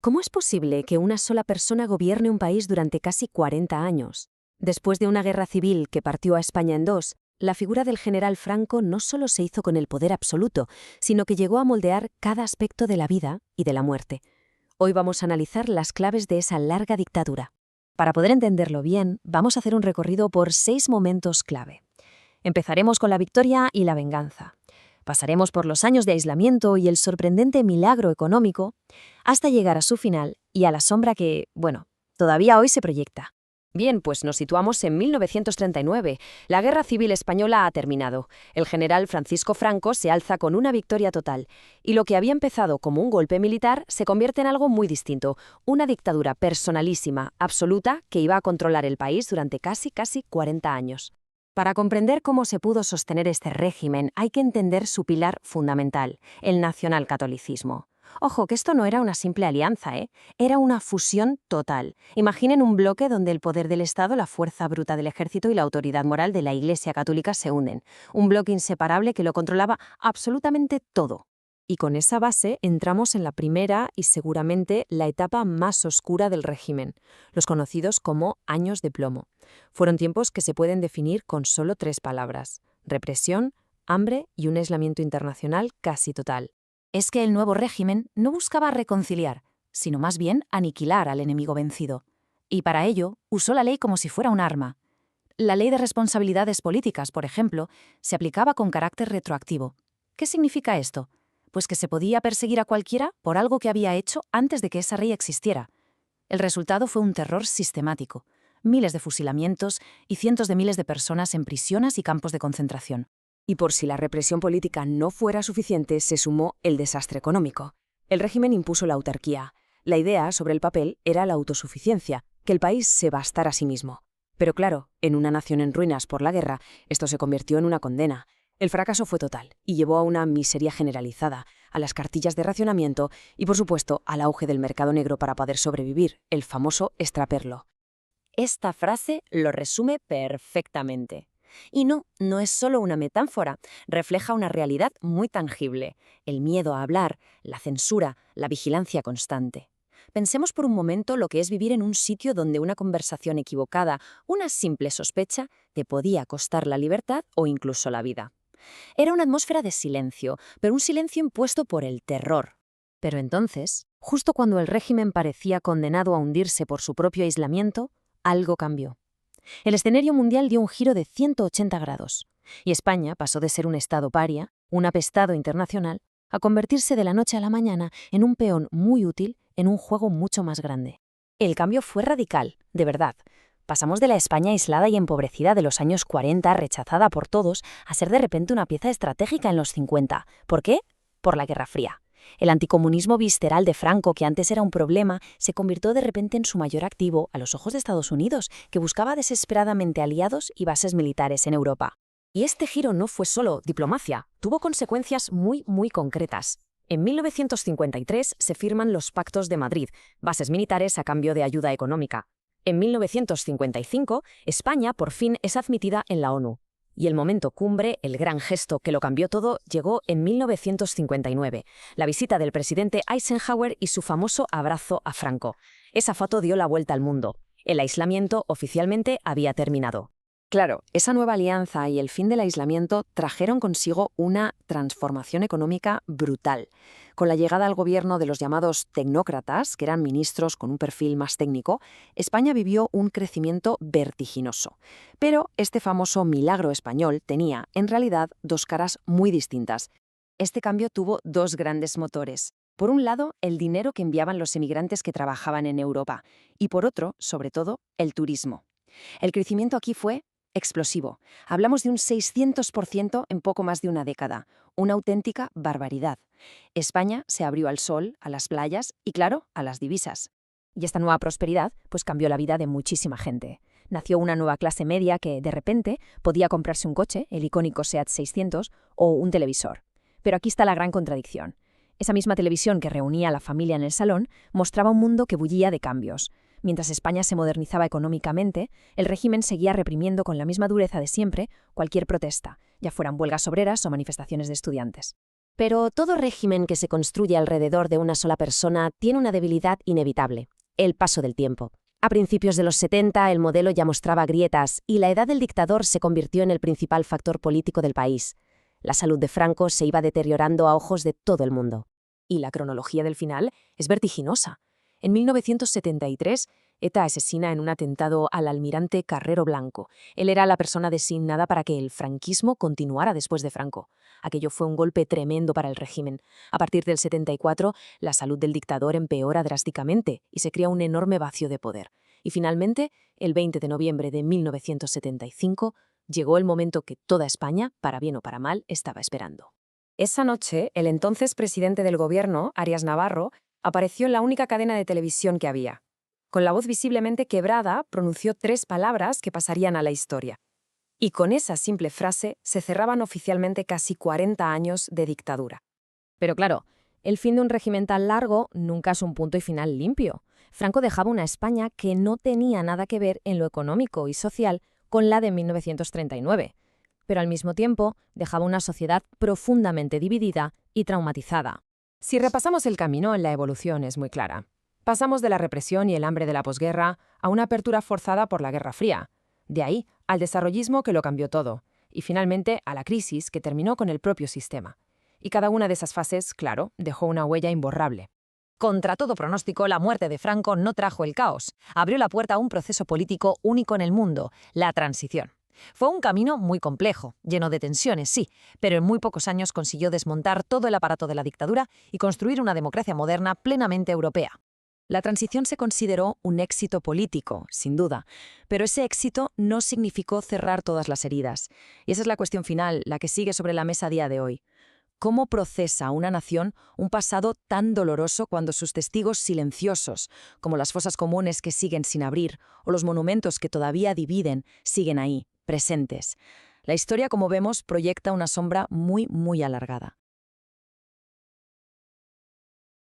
¿Cómo es posible que una sola persona gobierne un país durante casi 40 años? Después de una guerra civil que partió a España en dos, la figura del general Franco no solo se hizo con el poder absoluto, sino que llegó a moldear cada aspecto de la vida y de la muerte. Hoy vamos a analizar las claves de esa larga dictadura. Para poder entenderlo bien, vamos a hacer un recorrido por 6 momentos clave. Empezaremos con la victoria y la venganza. Pasaremos por los años de aislamiento y el sorprendente milagro económico, hasta llegar a su final y a la sombra que, todavía hoy se proyecta. Bien, pues nos situamos en 1939. La Guerra Civil Española ha terminado. El general Francisco Franco se alza con una victoria total. Y lo que había empezado como un golpe militar se convierte en algo muy distinto. Una dictadura personalísima, absoluta, que iba a controlar el país durante casi 40 años. Para comprender cómo se pudo sostener este régimen, hay que entender su pilar fundamental, el nacionalcatolicismo. Ojo, que esto no era una simple alianza, Era una fusión total. Imaginen un bloque donde el poder del Estado, la fuerza bruta del ejército y la autoridad moral de la Iglesia Católica se unen. Un bloque inseparable que lo controlaba absolutamente todo. Y con esa base entramos en la primera y seguramente la etapa más oscura del régimen, los conocidos como años de plomo. Fueron tiempos que se pueden definir con solo 3 palabras: represión, hambre y un aislamiento internacional casi total. Es que el nuevo régimen no buscaba reconciliar, sino más bien aniquilar al enemigo vencido. Y para ello usó la ley como si fuera un arma. La ley de responsabilidades políticas, por ejemplo, se aplicaba con carácter retroactivo. ¿Qué significa esto? Pues que se podía perseguir a cualquiera por algo que había hecho antes de que esa ley existiera. El resultado fue un terror sistemático, miles de fusilamientos y cientos de miles de personas en prisiones y campos de concentración. Y por si la represión política no fuera suficiente, se sumó el desastre económico. El régimen impuso la autarquía. La idea, sobre el papel, era la autosuficiencia, que el país se bastara a sí mismo. Pero claro, en una nación en ruinas por la guerra, esto se convirtió en una condena. El fracaso fue total y llevó a una miseria generalizada, a las cartillas de racionamiento y, por supuesto, al auge del mercado negro para poder sobrevivir, el famoso extraperlo. Esta frase lo resume perfectamente. Y no es solo una metáfora, refleja una realidad muy tangible: el miedo a hablar, la censura, la vigilancia constante. Pensemos por un momento lo que es vivir en un sitio donde una conversación equivocada, una simple sospecha, te podía costar la libertad o incluso la vida. Era una atmósfera de silencio, pero un silencio impuesto por el terror. Pero entonces, justo cuando el régimen parecía condenado a hundirse por su propio aislamiento, algo cambió. El escenario mundial dio un giro de 180 grados, y España pasó de ser un estado paria, un apestado internacional, a convertirse de la noche a la mañana en un peón muy útil en un juego mucho más grande. El cambio fue radical, de verdad. Pasamos de la España aislada y empobrecida de los años 40, rechazada por todos, a ser de repente una pieza estratégica en los 50. ¿Por qué? Por la Guerra Fría. El anticomunismo visceral de Franco, que antes era un problema, se convirtió de repente en su mayor activo a los ojos de Estados Unidos, que buscaba desesperadamente aliados y bases militares en Europa. Y este giro no fue solo diplomacia, tuvo consecuencias muy concretas. En 1953 se firman los Pactos de Madrid, bases militares a cambio de ayuda económica. En 1955, España por fin es admitida en la ONU. Y el momento cumbre, el gran gesto que lo cambió todo, llegó en 1959, la visita del presidente Eisenhower y su famoso abrazo a Franco. Esa foto dio la vuelta al mundo. El aislamiento oficialmente había terminado. Claro, esa nueva alianza y el fin del aislamiento trajeron consigo una transformación económica brutal. Con la llegada al gobierno de los llamados tecnócratas, que eran ministros con un perfil más técnico, España vivió un crecimiento vertiginoso. Pero este famoso milagro español tenía, en realidad, 2 caras muy distintas. Este cambio tuvo 2 grandes motores. Por un lado, el dinero que enviaban los emigrantes que trabajaban en Europa, y por otro, sobre todo, el turismo. El crecimiento aquí fue explosivo. Hablamos de un 600% en poco más de una década. Una auténtica barbaridad. España se abrió al sol, a las playas y, claro, a las divisas. Y esta nueva prosperidad pues cambió la vida de muchísima gente. Nació una nueva clase media que, de repente, podía comprarse un coche, el icónico SEAT 600, o un televisor. Pero aquí está la gran contradicción. Esa misma televisión que reunía a la familia en el salón mostraba un mundo que bullía de cambios. Mientras España se modernizaba económicamente, el régimen seguía reprimiendo con la misma dureza de siempre cualquier protesta, ya fueran huelgas obreras o manifestaciones de estudiantes. Pero todo régimen que se construye alrededor de una sola persona tiene una debilidad inevitable: el paso del tiempo. A principios de los 70, el modelo ya mostraba grietas y la edad del dictador se convirtió en el principal factor político del país. La salud de Franco se iba deteriorando a ojos de todo el mundo. Y la cronología del final es vertiginosa. En 1973, ETA asesina en un atentado al almirante Carrero Blanco. Él era la persona designada para que el franquismo continuara después de Franco. Aquello fue un golpe tremendo para el régimen. A partir del 74, la salud del dictador empeora drásticamente y se crea un enorme vacío de poder. Y finalmente, el 20 de noviembre de 1975, llegó el momento que toda España, para bien o para mal, estaba esperando. Esa noche, el entonces presidente del gobierno, Arias Navarro, apareció en la única cadena de televisión que había. Con la voz visiblemente quebrada, pronunció 3 palabras que pasarían a la historia. Y con esa simple frase se cerraban oficialmente casi 40 años de dictadura. Pero claro, el fin de un régimen tan largo nunca es un punto y final limpio. Franco dejaba una España que no tenía nada que ver en lo económico y social con la de 1939. Pero al mismo tiempo dejaba una sociedad profundamente dividida y traumatizada. Si repasamos el camino, la evolución es muy clara. Pasamos de la represión y el hambre de la posguerra a una apertura forzada por la Guerra Fría. De ahí al desarrollismo que lo cambió todo. Y finalmente a la crisis que terminó con el propio sistema. Y cada una de esas fases, claro, dejó una huella imborrable. Contra todo pronóstico, la muerte de Franco no trajo el caos. Abrió la puerta a un proceso político único en el mundo, la transición. Fue un camino muy complejo, lleno de tensiones, sí, pero en muy pocos años consiguió desmontar todo el aparato de la dictadura y construir una democracia moderna plenamente europea. La transición se consideró un éxito político, sin duda, pero ese éxito no significó cerrar todas las heridas. Y esa es la cuestión final, la que sigue sobre la mesa a día de hoy. ¿Cómo procesa una nación un pasado tan doloroso cuando sus testigos silenciosos, como las fosas comunes que siguen sin abrir o los monumentos que todavía dividen, siguen ahí, presentes? La historia, como vemos, proyecta una sombra muy, muy alargada.